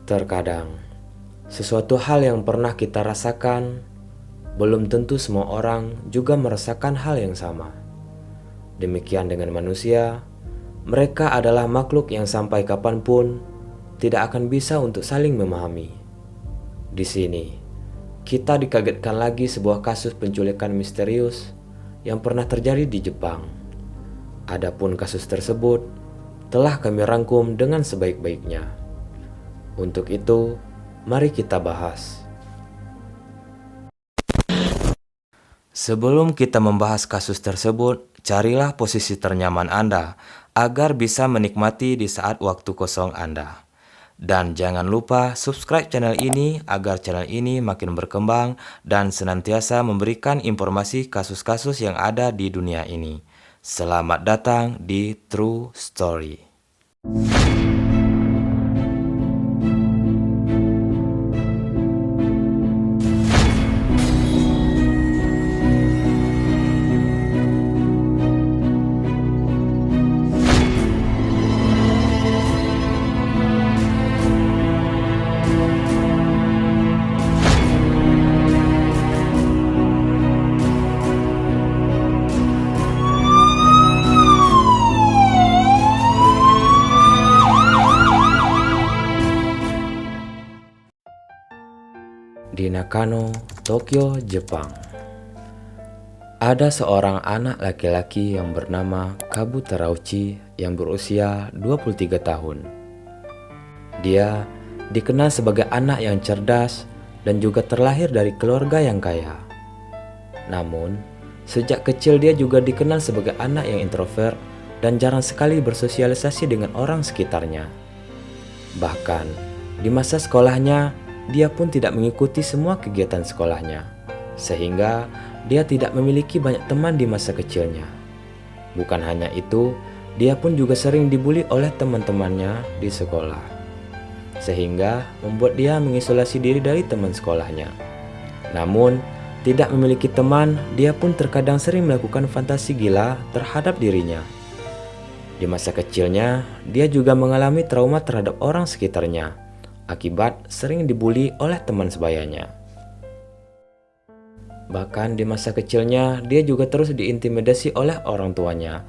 Terkadang, sesuatu hal yang pernah kita rasakan, belum tentu semua orang juga merasakan hal yang sama. Demikian dengan manusia, mereka adalah makhluk yang sampai kapanpun tidak akan bisa untuk saling memahami. Di sini, kita dikagetkan lagi sebuah kasus penculikan misterius yang pernah terjadi di Jepang. Adapun kasus tersebut telah kami rangkum dengan sebaik-baiknya. Untuk itu, mari kita bahas. Sebelum kita membahas kasus tersebut, carilah posisi ternyaman Anda agar bisa menikmati di saat waktu kosong Anda. Dan jangan lupa subscribe channel ini agar channel ini makin berkembang dan senantiasa memberikan informasi kasus-kasus yang ada di dunia ini. Selamat datang di True Story. Di Nakano, Tokyo, Jepang. Ada seorang anak laki-laki yang bernama Kabu Terauchi yang berusia 23 tahun. Dia dikenal sebagai anak yang cerdas dan juga terlahir dari keluarga yang kaya. Namun, sejak kecil dia juga dikenal sebagai anak yang introvert dan jarang sekali bersosialisasi dengan orang sekitarnya. Bahkan, di masa sekolahnya, dia pun tidak mengikuti semua kegiatan sekolahnya, sehingga dia tidak memiliki banyak teman di masa kecilnya. Bukan hanya itu, dia pun juga sering dibully oleh teman-temannya di sekolah, sehingga membuat dia mengisolasi diri dari teman sekolahnya. Namun, tidak memiliki teman, dia pun terkadang sering melakukan fantasi gila terhadap dirinya. Di masa kecilnya, dia juga mengalami trauma terhadap orang sekitarnya, akibat sering dibully oleh teman sebayanya. Bahkan di masa kecilnya, dia juga terus diintimidasi oleh orang tuanya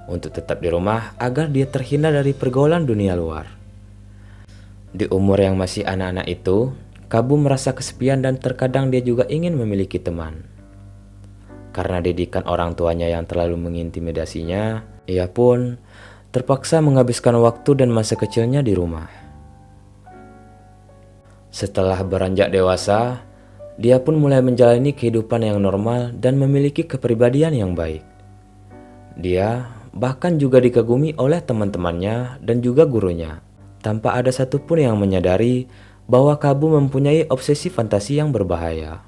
untuk tetap di rumah agar dia terhindar dari pergaulan dunia luar. Di umur yang masih anak-anak itu, Kabu merasa kesepian dan terkadang dia juga ingin memiliki teman. Karena didikan orang tuanya yang terlalu mengintimidasinya, ia pun terpaksa menghabiskan waktu dan masa kecilnya di rumah. Setelah beranjak dewasa, dia pun mulai menjalani kehidupan yang normal dan memiliki kepribadian yang baik. Dia bahkan juga dikagumi oleh teman-temannya dan juga gurunya, tanpa ada satupun yang menyadari bahwa Kabu mempunyai obsesi fantasi yang berbahaya.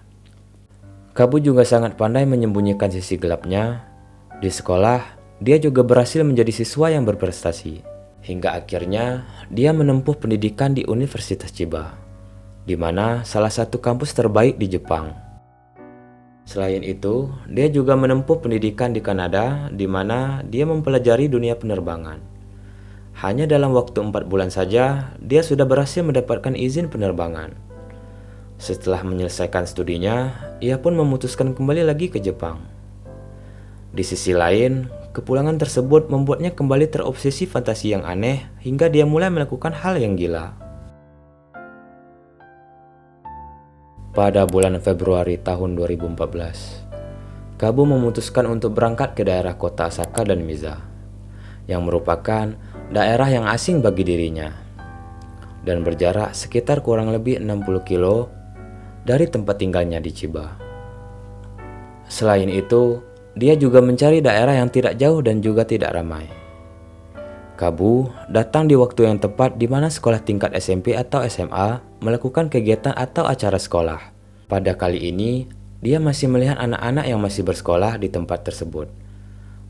Kabu juga sangat pandai menyembunyikan sisi gelapnya. Di sekolah, dia juga berhasil menjadi siswa yang berprestasi, hingga akhirnya dia menempuh pendidikan di Universitas Chiba, di mana salah satu kampus terbaik di Jepang. Selain itu, dia juga menempuh pendidikan di Kanada, di mana dia mempelajari dunia penerbangan. Hanya dalam waktu 4 bulan saja, dia sudah berhasil mendapatkan izin penerbangan. Setelah menyelesaikan studinya, ia pun memutuskan kembali lagi ke Jepang. Di sisi lain, kepulangan tersebut membuatnya kembali terobsesi fantasi yang aneh hingga dia mulai melakukan hal yang gila. Pada bulan Februari tahun 2014, Kabu memutuskan untuk berangkat ke daerah kota Asaka dan Miza, yang merupakan daerah yang asing bagi dirinya, dan berjarak sekitar kurang lebih 60 kilo dari tempat tinggalnya di Chiba. Selain itu, dia juga mencari daerah yang tidak jauh dan juga tidak ramai. Kabu datang di waktu yang tepat di mana sekolah tingkat SMP atau SMA melakukan kegiatan atau acara sekolah. Pada kali ini, dia masih melihat anak-anak yang masih bersekolah di tempat tersebut.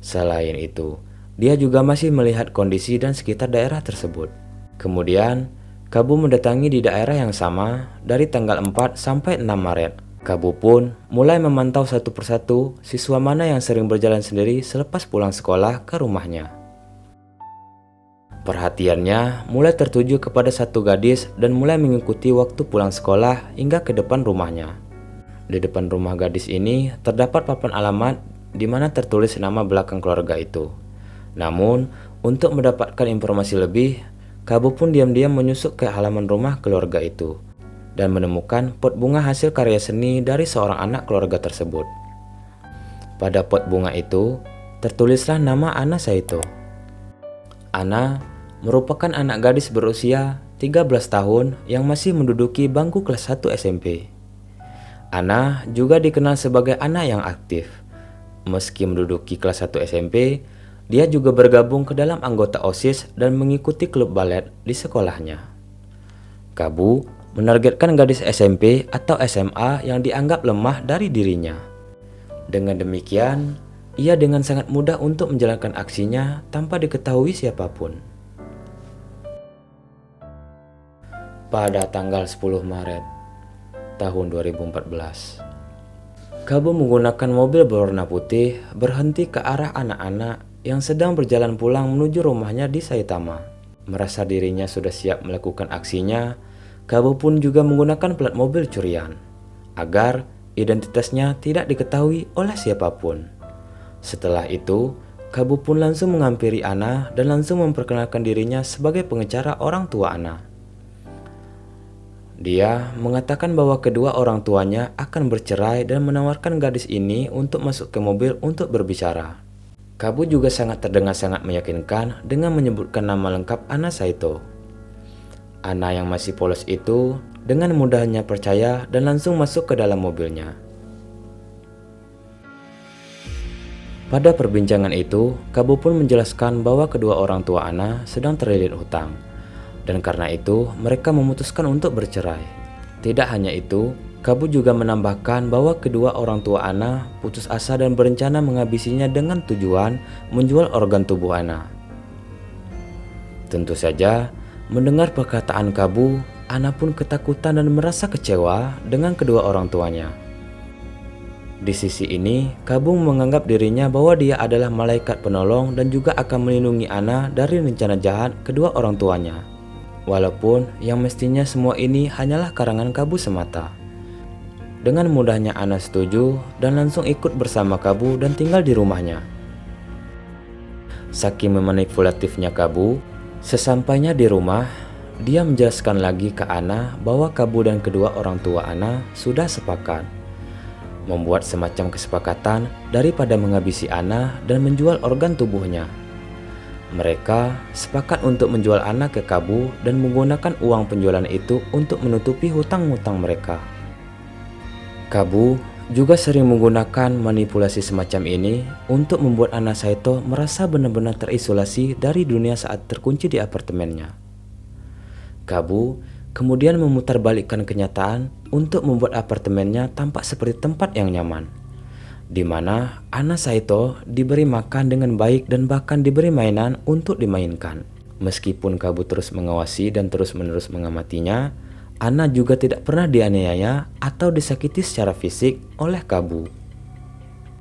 Selain itu, dia juga masih melihat kondisi dan sekitar daerah tersebut. Kemudian, Kabu mendatangi di daerah yang sama dari tanggal 4 sampai 6 Maret. Kabu pun mulai memantau satu persatu siswa mana yang sering berjalan sendiri selepas pulang sekolah ke rumahnya. Perhatiannya mulai tertuju kepada satu gadis dan mulai mengikuti waktu pulang sekolah hingga ke depan rumahnya. Di depan rumah gadis ini terdapat papan alamat di mana tertulis nama belakang keluarga itu. Namun, untuk mendapatkan informasi lebih, Kabu pun diam-diam menyusup ke halaman rumah keluarga itu dan menemukan pot bunga hasil karya seni dari seorang anak keluarga tersebut. Pada pot bunga itu tertulislah nama Ana Saito. Ana merupakan anak gadis berusia 13 tahun yang masih menduduki bangku kelas 1 SMP. Ana juga dikenal sebagai anak yang aktif. Meski menduduki kelas 1 SMP, dia juga bergabung ke dalam anggota OSIS dan mengikuti klub balet di sekolahnya. Kabu menargetkan gadis SMP atau SMA yang dianggap lemah dari dirinya. Dengan demikian, ia dengan sangat mudah untuk menjalankan aksinya tanpa diketahui siapapun. Pada tanggal 10 Maret tahun 2014, Kabu menggunakan mobil berwarna putih berhenti ke arah anak-anak yang sedang berjalan pulang menuju rumahnya di Saitama. Merasa dirinya sudah siap melakukan aksinya, Kabu pun juga menggunakan plat mobil curian agar identitasnya tidak diketahui oleh siapapun. Setelah itu, Kabu pun langsung menghampiri Ana dan langsung memperkenalkan dirinya sebagai pengacara orang tua Ana. Dia mengatakan bahwa kedua orang tuanya akan bercerai dan menawarkan gadis ini untuk masuk ke mobil untuk berbicara. Kabu juga terdengar sangat meyakinkan dengan menyebutkan nama lengkap Ana Saito. Ana yang masih polos itu dengan mudahnya percaya dan langsung masuk ke dalam mobilnya. Pada perbincangan itu, Kabu pun menjelaskan bahwa kedua orang tua Ana sedang terlilit hutang, dan karena itu mereka memutuskan untuk bercerai. Tidak hanya itu, Kabu juga menambahkan bahwa kedua orang tua Ana putus asa dan berencana menghabisinya dengan tujuan menjual organ tubuh Ana. Tentu saja, mendengar perkataan Kabu, Ana pun ketakutan dan merasa kecewa dengan kedua orang tuanya. Di sisi ini, Kabu menganggap dirinya bahwa dia adalah malaikat penolong dan juga akan melindungi Ana dari rencana jahat kedua orang tuanya. Walaupun yang mestinya semua ini hanyalah karangan Kabu semata. Dengan mudahnya Ana setuju dan langsung ikut bersama Kabu dan tinggal di rumahnya. Saking memanipulatifnya Kabu, sesampainya di rumah, dia menjelaskan lagi ke Ana bahwa Kabu dan kedua orang tua Ana sudah sepakat membuat semacam kesepakatan daripada menghabisi Ana dan menjual organ tubuhnya. Mereka sepakat untuk menjual Ana ke Kabu dan menggunakan uang penjualan itu untuk menutupi hutang-hutang mereka. Kabu juga sering menggunakan manipulasi semacam ini untuk membuat Ana Saito merasa benar-benar terisolasi dari dunia saat terkunci di apartemennya. Kabu kemudian memutarbalikkan kenyataan untuk membuat apartemennya tampak seperti tempat yang nyaman, di mana Ana Saito diberi makan dengan baik dan bahkan diberi mainan untuk dimainkan. Meskipun Kabu terus mengawasi dan terus-menerus mengamatinya, Ana juga tidak pernah dianiaya atau disakiti secara fisik oleh Kabu.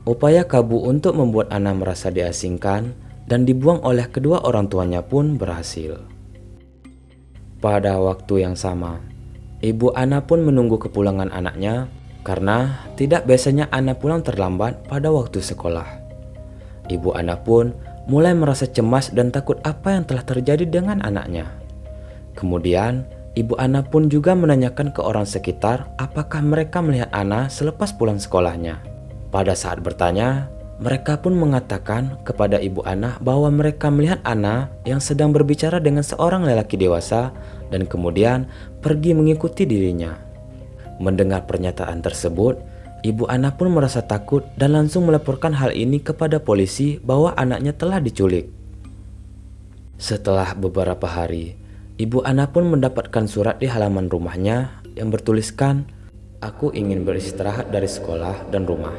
Upaya Kabu untuk membuat Ana merasa diasingkan dan dibuang oleh kedua orang tuanya pun berhasil. Pada waktu yang sama, ibu Ana pun menunggu kepulangan anaknya karena tidak biasanya Ana pulang terlambat pada waktu sekolah. Ibu Ana pun mulai merasa cemas dan takut apa yang telah terjadi dengan anaknya. Kemudian, Ibu Ana pun juga menanyakan ke orang sekitar apakah mereka melihat Ana selepas pulang sekolahnya. Pada saat bertanya, mereka pun mengatakan kepada Ibu Ana bahwa mereka melihat Ana yang sedang berbicara dengan seorang lelaki dewasa dan kemudian pergi mengikuti dirinya. Mendengar pernyataan tersebut, Ibu Ana pun merasa takut dan langsung melaporkan hal ini kepada polisi bahwa anaknya telah diculik. Setelah beberapa hari, Ibu Ana pun mendapatkan surat di halaman rumahnya yang bertuliskan, "Aku ingin beristirahat dari sekolah dan rumah.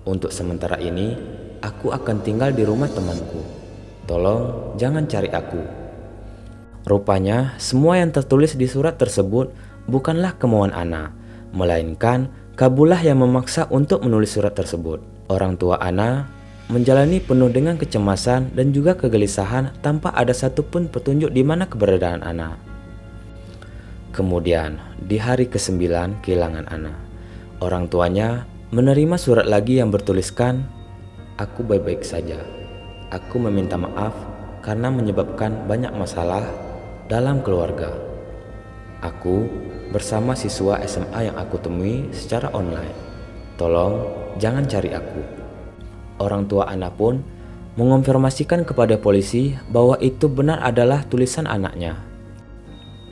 Untuk sementara ini, aku akan tinggal di rumah temanku. Tolong jangan cari aku." Rupanya, semua yang tertulis di surat tersebut bukanlah kemauan Ana, melainkan Kabulah yang memaksa untuk menulis surat tersebut. Orang tua Ana menjalani penuh dengan kecemasan dan juga kegelisahan tanpa ada satupun petunjuk di mana keberadaan Ana. Kemudian, di hari ke-9 kehilangan Ana, orang tuanya menerima surat lagi yang bertuliskan, "Aku baik-baik saja. Aku meminta maaf karena menyebabkan banyak masalah dalam keluarga. Aku bersama siswa SMA yang aku temui secara online. Tolong jangan cari aku." Orang tua Ana pun mengonfirmasikan kepada polisi bahwa itu benar adalah tulisan anaknya.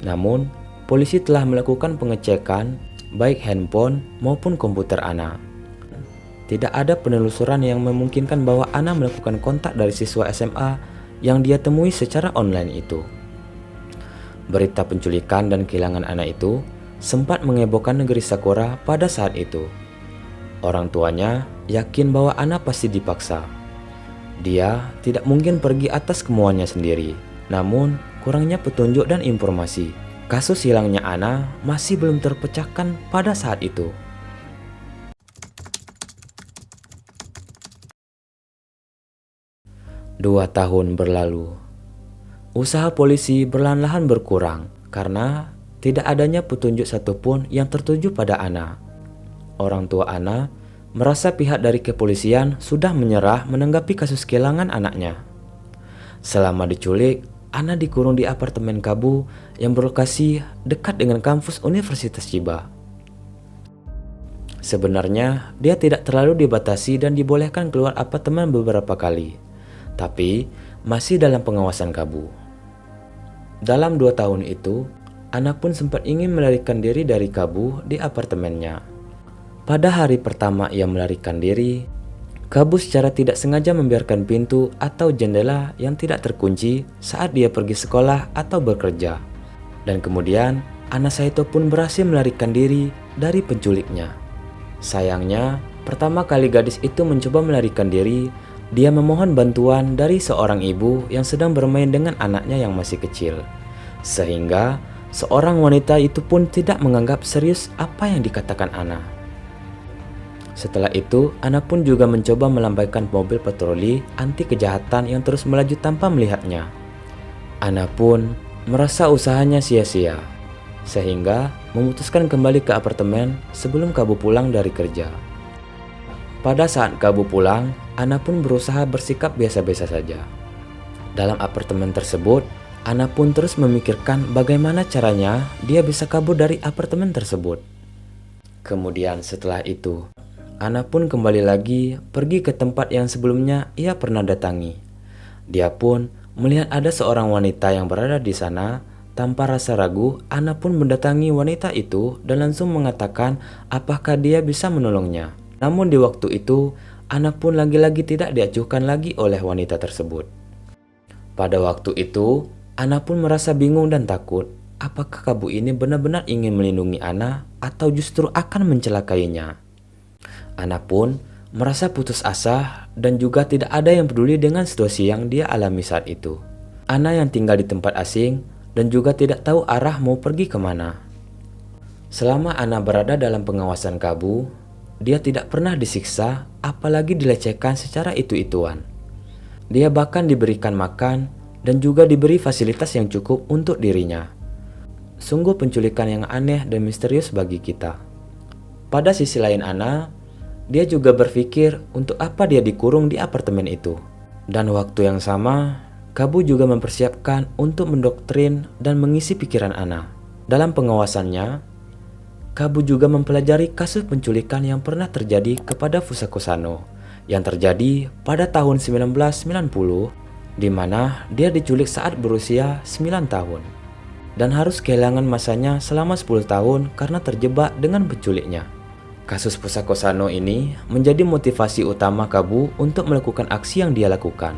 Namun, polisi telah melakukan pengecekan baik handphone maupun komputer Ana. Tidak ada penelusuran yang memungkinkan bahwa Ana melakukan kontak dari siswa SMA yang dia temui secara online itu. Berita penculikan dan kehilangan Ana itu sempat mengebohkan negeri Sakura pada saat itu. Orang tuanya yakin bahwa Ana pasti dipaksa. Dia tidak mungkin pergi atas kemauannya sendiri. Namun, kurangnya petunjuk dan informasi, kasus hilangnya Ana masih belum terpecahkan pada saat itu. Dua tahun berlalu. Usaha polisi perlahan-lahan berkurang karena tidak adanya petunjuk satupun yang tertuju pada Ana. Orang tua Ana merasa pihak dari kepolisian sudah menyerah menanggapi kasus kehilangan anaknya. Selama diculik, Ana dikurung di apartemen Kabu yang berlokasi dekat dengan kampus Universitas Chiba. Sebenarnya, dia tidak terlalu dibatasi dan dibolehkan keluar apartemen beberapa kali, tapi masih dalam pengawasan Kabu. Dalam 2 tahun itu, Ana pun sempat ingin melarikan diri dari Kabu di apartemennya. Pada hari pertama ia melarikan diri, Kabu secara tidak sengaja membiarkan pintu atau jendela yang tidak terkunci saat dia pergi sekolah atau bekerja. Dan kemudian, Ana Saito pun berhasil melarikan diri dari penculiknya. Sayangnya, pertama kali gadis itu mencoba melarikan diri, dia memohon bantuan dari seorang ibu yang sedang bermain dengan anaknya yang masih kecil. Sehingga, seorang wanita itu pun tidak menganggap serius apa yang dikatakan Ana. Setelah itu, Ana pun juga mencoba melambaikan mobil patroli anti kejahatan yang terus melaju tanpa melihatnya. Ana pun merasa usahanya sia-sia, sehingga memutuskan kembali ke apartemen sebelum Kabu pulang dari kerja. Pada saat Kabu pulang, Ana pun berusaha bersikap biasa-biasa saja. Dalam apartemen tersebut, Ana pun terus memikirkan bagaimana caranya dia bisa kabur dari apartemen tersebut. Kemudian setelah itu, Ana pun kembali lagi pergi ke tempat yang sebelumnya ia pernah datangi. Dia pun melihat ada seorang wanita yang berada di sana. Tanpa rasa ragu, Ana pun mendatangi wanita itu dan langsung mengatakan apakah dia bisa menolongnya. Namun di waktu itu, Ana pun lagi-lagi tidak diacuhkan lagi oleh wanita tersebut. Pada waktu itu, Ana pun merasa bingung dan takut. Apakah Kabu ini benar-benar ingin melindungi Ana atau justru akan mencelakainya? Ana pun merasa putus asa dan juga tidak ada yang peduli dengan situasi yang dia alami saat itu. Ana yang tinggal di tempat asing dan juga tidak tahu arah mau pergi kemana. Selama Ana berada dalam pengawasan Kabu, dia tidak pernah disiksa apalagi dilecehkan secara itu-ituan. Dia bahkan diberikan makan dan juga diberi fasilitas yang cukup untuk dirinya. Sungguh penculikan yang aneh dan misterius bagi kita. Pada sisi lain Ana, dia juga berpikir untuk apa dia dikurung di apartemen itu. Dan waktu yang sama, Kabu juga mempersiapkan untuk mendoktrin dan mengisi pikiran Ana. Dalam pengawasannya, Kabu juga mempelajari kasus penculikan yang pernah terjadi kepada Fusako Sano yang terjadi pada tahun 1990, di mana dia diculik saat berusia 9 tahun dan harus kehilangan masanya selama 10 tahun karena terjebak dengan penculiknya. Kasus Fusako Sano ini menjadi motivasi utama Kabu untuk melakukan aksi yang dia lakukan.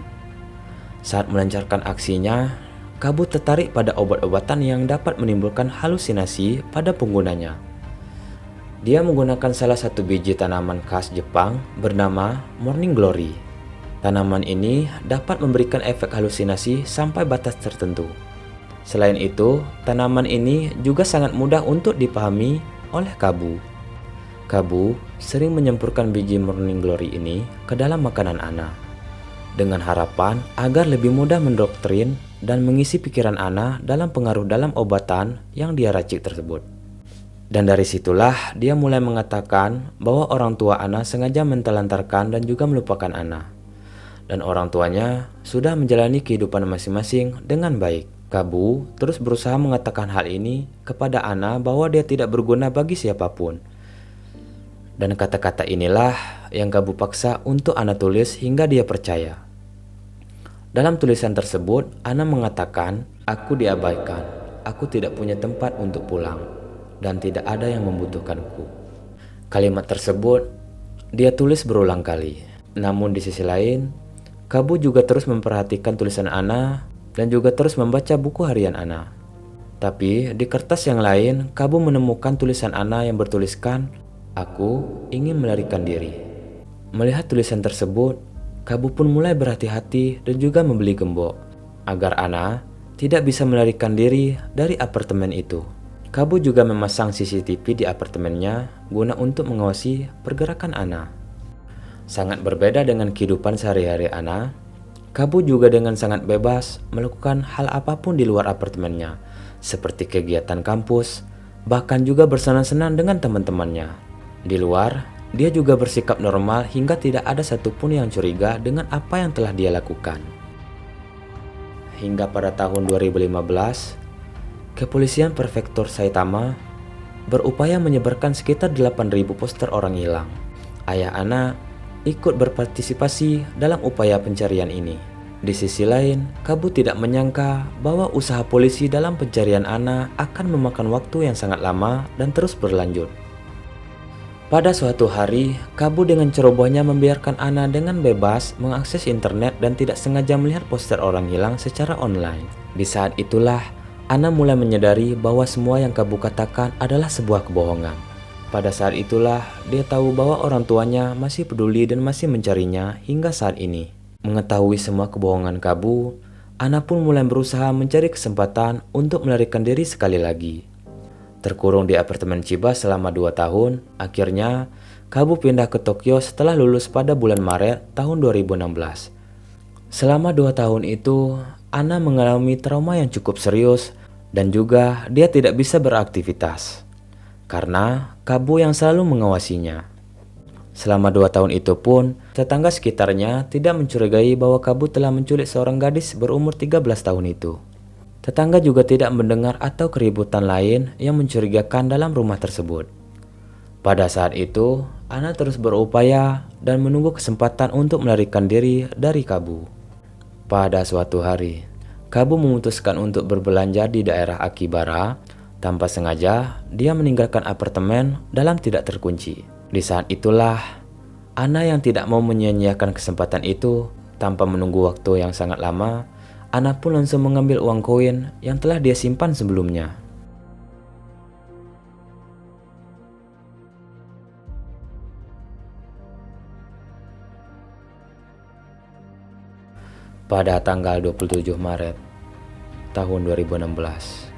Saat melancarkan aksinya, Kabu tertarik pada obat-obatan yang dapat menimbulkan halusinasi pada penggunanya. Dia menggunakan salah satu biji tanaman khas Jepang bernama Morning Glory. Tanaman ini dapat memberikan efek halusinasi sampai batas tertentu. Selain itu, tanaman ini juga sangat mudah untuk dipahami oleh Kabu. Kabu sering menyempurkan biji Morning Glory ini ke dalam makanan Ana. dengan harapan agar lebih mudah mendoktrin dan mengisi pikiran Ana dalam pengaruh dalam obatan yang dia racik tersebut. Dan dari situlah dia mulai mengatakan bahwa orang tua Ana sengaja mentelantarkan dan juga melupakan Ana. Dan orang tuanya sudah menjalani kehidupan masing-masing dengan baik. Kabu terus berusaha mengatakan hal ini kepada Ana bahwa dia tidak berguna bagi siapapun. Dan kata-kata inilah yang Kabu paksa untuk Ana tulis hingga dia percaya. Dalam tulisan tersebut, Ana mengatakan, "Aku diabaikan, aku tidak punya tempat untuk pulang, dan tidak ada yang membutuhkanku." Kalimat tersebut dia tulis berulang kali. Namun di sisi lain, Kabu juga terus memperhatikan tulisan Ana dan juga terus membaca buku harian Ana. Tapi di kertas yang lain, Kabu menemukan tulisan Ana yang bertuliskan, "Aku ingin melarikan diri." Melihat tulisan tersebut, Kabu pun mulai berhati-hati dan juga membeli gembok agar Ana tidak bisa melarikan diri dari apartemen itu. Kabu juga memasang CCTV di apartemennya guna untuk mengawasi pergerakan Ana. Sangat berbeda dengan kehidupan sehari-hari Ana, Kabu juga dengan sangat bebas melakukan hal apapun di luar apartemennya, seperti kegiatan kampus, bahkan juga bersenang-senang dengan teman-temannya. Di luar, dia juga bersikap normal hingga tidak ada satupun yang curiga dengan apa yang telah dia lakukan. Hingga pada tahun 2015, Kepolisian Prefektur Saitama berupaya menyebarkan sekitar 8.000 poster orang hilang. Ayah Ana ikut berpartisipasi dalam upaya pencarian ini. Di sisi lain, Kabu tidak menyangka bahwa usaha polisi dalam pencarian Ana akan memakan waktu yang sangat lama dan terus berlanjut. Pada suatu hari, Kabu dengan cerobohnya membiarkan Ana dengan bebas mengakses internet dan tidak sengaja melihat poster orang hilang secara online. Di saat itulah, Ana mulai menyadari bahwa semua yang Kabu katakan adalah sebuah kebohongan. Pada saat itulah, dia tahu bahwa orang tuanya masih peduli dan masih mencarinya hingga saat ini. Mengetahui semua kebohongan Kabu, Ana pun mulai berusaha mencari kesempatan untuk melarikan diri sekali lagi. Terkurung di apartemen Chiba selama 2 tahun, akhirnya Kabu pindah ke Tokyo setelah lulus pada bulan Maret tahun 2016. Selama 2 tahun itu, Ana mengalami trauma yang cukup serius dan juga dia tidak bisa beraktivitas karena Kabu yang selalu mengawasinya. Selama 2 tahun itu pun, tetangga sekitarnya tidak mencurigai bahwa Kabu telah menculik seorang gadis berumur 13 tahun itu. Tetangga juga tidak mendengar atau keributan lain yang mencurigakan dalam rumah tersebut. Pada saat itu, Ana terus berupaya dan menunggu kesempatan untuk melarikan diri dari Kabu. Pada suatu hari, Kabu memutuskan untuk berbelanja di daerah Akibara. Tanpa sengaja, dia meninggalkan apartemen dalam tidak terkunci. Di saat itulah, Ana yang tidak mau menyia-nyiakan kesempatan itu, tanpa menunggu waktu yang sangat lama, Ana pun langsung mengambil uang koin yang telah dia simpan sebelumnya. Pada tanggal 27 Maret tahun 2016,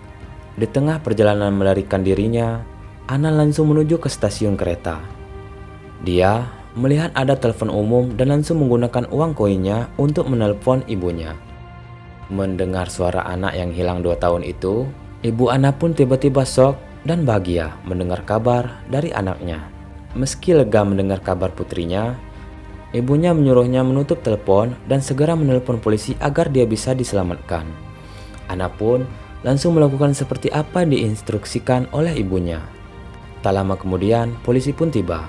di tengah perjalanan melarikan dirinya, Ana langsung menuju ke stasiun kereta. Dia melihat ada telepon umum dan langsung menggunakan uang koinnya untuk menelpon ibunya. Mendengar suara anak yang hilang 2 tahun itu, ibu Ana pun tiba-tiba shock dan bahagia mendengar kabar dari anaknya. Meski lega mendengar kabar putrinya, ibunya menyuruhnya menutup telepon dan segera menelpon polisi agar dia bisa diselamatkan. Ana pun langsung melakukan seperti apa yang diinstruksikan oleh ibunya. Tak lama kemudian, polisi pun tiba.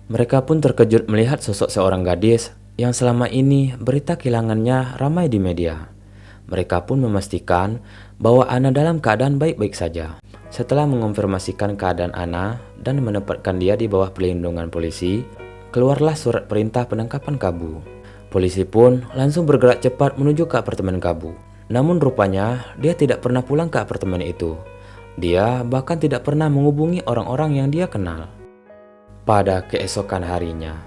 Mereka pun terkejut melihat sosok seorang gadis yang selama ini berita kehilangannya ramai di media. Mereka pun memastikan bahwa Ana dalam keadaan baik-baik saja. Setelah mengonfirmasikan keadaan Ana dan menempatkan dia di bawah perlindungan polisi, keluarlah surat perintah penangkapan Kabu. Polisi pun langsung bergerak cepat menuju ke apartemen Kabu. Namun rupanya dia tidak pernah pulang ke apartemen itu. Dia bahkan tidak pernah menghubungi orang-orang yang dia kenal. Pada keesokan harinya,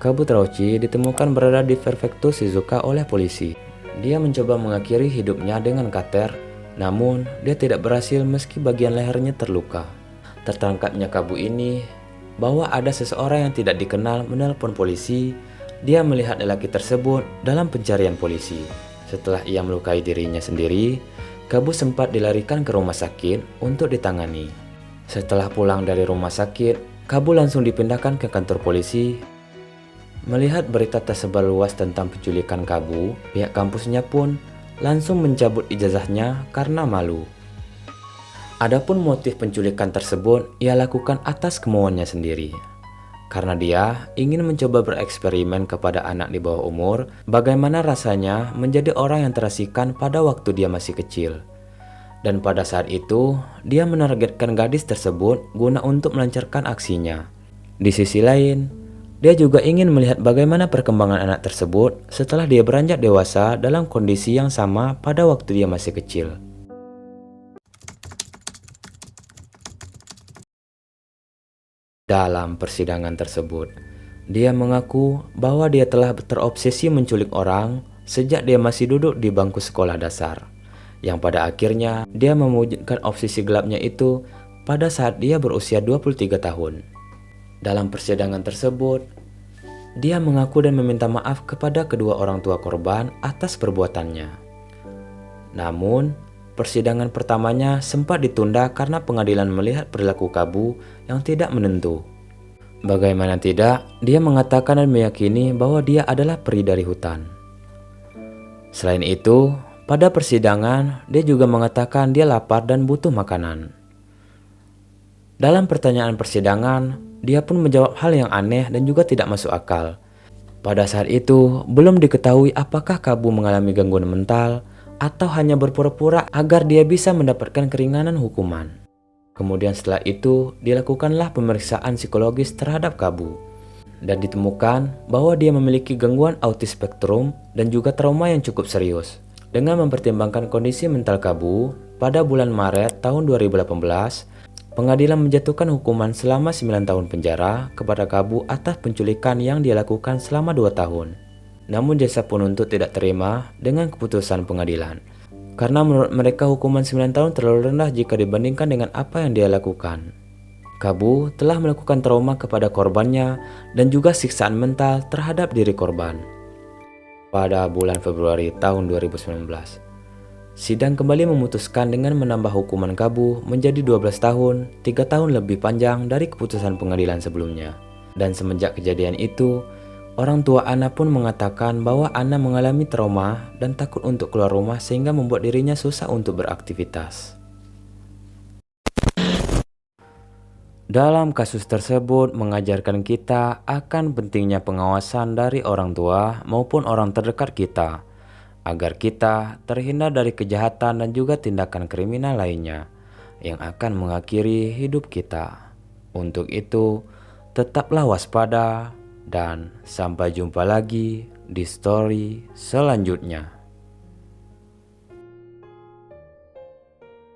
Kabu Tarochi ditemukan berada di prefektur Shizuoka oleh polisi. Dia mencoba mengakhiri hidupnya dengan kater, namun dia tidak berhasil meski bagian lehernya terluka. Tertangkapnya Kabu ini bahwa ada seseorang yang tidak dikenal menelpon polisi. Dia melihat lelaki tersebut dalam pencarian polisi. Setelah ia melukai dirinya sendiri, Kabu sempat dilarikan ke rumah sakit untuk ditangani. Setelah pulang dari rumah sakit, Kabu langsung dipindahkan ke kantor polisi. Melihat berita tersebar luas tentang penculikan Kabu, pihak kampusnya pun langsung mencabut ijazahnya karena malu. Adapun motif penculikan tersebut ia lakukan atas kemauannya sendiri. Karena dia ingin mencoba bereksperimen kepada anak di bawah umur, bagaimana rasanya menjadi orang yang terasingkan pada waktu dia masih kecil. Dan pada saat itu, dia menargetkan gadis tersebut guna untuk melancarkan aksinya. Di sisi lain, dia juga ingin melihat bagaimana perkembangan anak tersebut setelah dia beranjak dewasa dalam kondisi yang sama pada waktu dia masih kecil. Dalam persidangan tersebut, dia mengaku bahwa dia telah terobsesi menculik orang sejak dia masih duduk di bangku sekolah dasar, yang pada akhirnya dia mewujudkan obsesi gelapnya itu pada saat dia berusia 23 tahun. Dalam persidangan tersebut, dia mengaku dan meminta maaf kepada kedua orang tua korban atas perbuatannya. Namun, persidangan pertamanya sempat ditunda karena pengadilan melihat perilaku Kabu yang tidak menentu. Bagaimana tidak, dia mengatakan dan meyakini bahwa dia adalah peri dari hutan. Selain itu, pada persidangan dia juga mengatakan dia lapar dan butuh makanan. Dalam pertanyaan persidangan, dia pun menjawab hal yang aneh dan juga tidak masuk akal. Pada saat itu, belum diketahui apakah Kabu mengalami gangguan mental atau hanya berpura-pura agar dia bisa mendapatkan keringanan hukuman. Kemudian setelah itu, dilakukanlah pemeriksaan psikologis terhadap Kabu. Dan ditemukan bahwa dia memiliki gangguan autis spektrum dan juga trauma yang cukup serius. Dengan mempertimbangkan kondisi mental Kabu, pada bulan Maret tahun 2018, pengadilan menjatuhkan hukuman selama 9 tahun penjara kepada Kabu atas penculikan yang dia lakukan selama 2 tahun. Namun jasa penuntut tidak terima dengan keputusan pengadilan, karena menurut mereka hukuman 9 tahun terlalu rendah jika dibandingkan dengan apa yang dia lakukan. Kabu telah melakukan trauma kepada korbannya dan juga siksaan mental terhadap diri korban. Pada bulan Februari tahun 2019, sidang kembali memutuskan dengan menambah hukuman Kabu menjadi 12 tahun, 3 tahun lebih panjang dari keputusan pengadilan sebelumnya. Dan semenjak kejadian itu, orang tua Ana pun mengatakan bahwa Ana mengalami trauma dan takut untuk keluar rumah sehingga membuat dirinya susah untuk beraktivitas. Dalam kasus tersebut mengajarkan kita akan pentingnya pengawasan dari orang tua maupun orang terdekat kita, agar kita terhindar dari kejahatan dan juga tindakan kriminal lainnya yang akan mengakhiri hidup kita. Untuk itu, tetaplah waspada dan sampai jumpa lagi di story selanjutnya.